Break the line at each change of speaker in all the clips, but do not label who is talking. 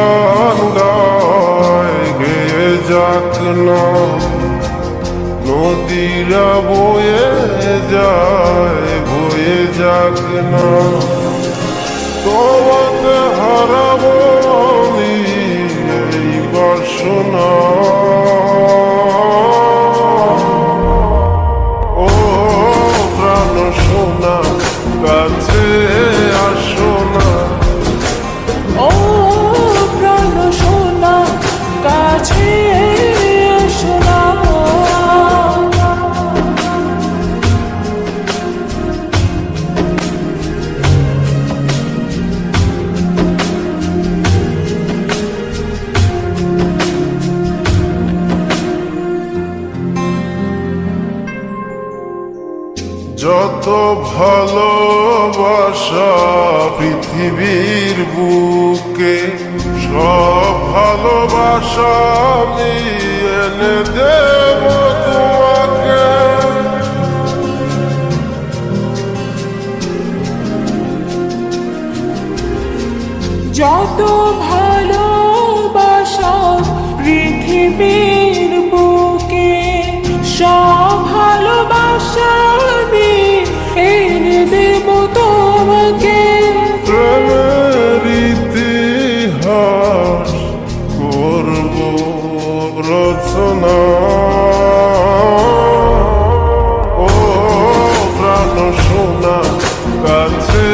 গান গায় গেয়ে যাক না, নদীরা বয়ে যায় বয়ে যাক না। তোমাকে হারাবো আমি এই বাসনা, ও প্রাণ সোনা কাছে আসো না।
ও প্রাণ সোনা কাছে এসো না।
যত ভালোবাসা পৃথিবীর বুকে, সব ভালোবাসা আমি এনে দেব তোমাকে।
যত ভালোবাসা পৃথিবীর বুকে, সব ভালোবাসা আমি এনে দেব তোমাকে।
প্রেমের ইতিহাস করব রচনা, ও প্রাণ সোনা কাছে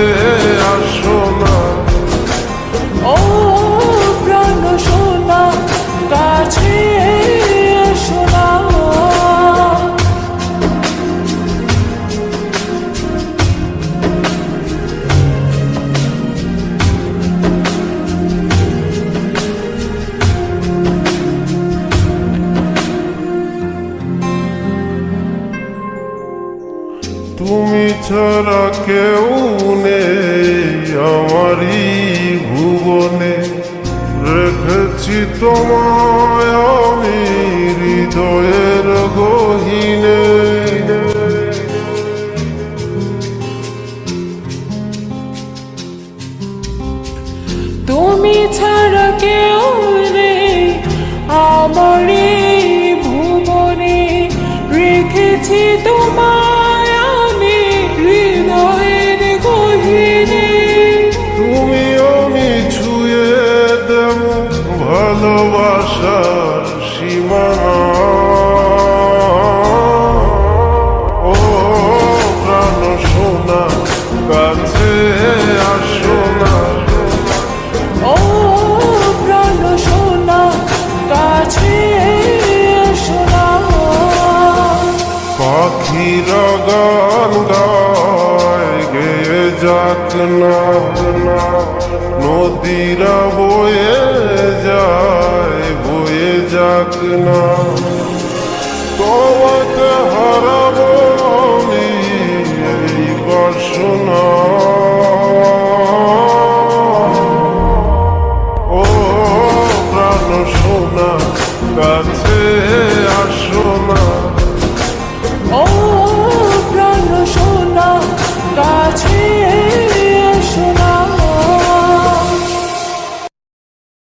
আসো না।
ও প্রাণ সোনা কাছে এসো না।
তুমি ছাড়া কেউ নেই আমারই ভুবনে, রেখেছি তোমায় আমি হৃদয়ের গহীনে।
তুমি ছাড়া কেউ নেই আমার এই ভুবনে, রেখেছি তোমায় আমি হৃদয়ের গহীনে।
তুমি আমি ছুঁয়ে দেব ভালোবাসার সীমানা, ও প্রাণ সোনা কাছে আসো না।
ও প্রাণ সোনা কাছে এসো না।
পাখিরা গান গায় গেয়ে যাক না, নদীরা বয়ে যায় বয়ে যাক না। তোমাকে হারাবো আমি এই বাসনা, ও প্রাণ সোনা কাছে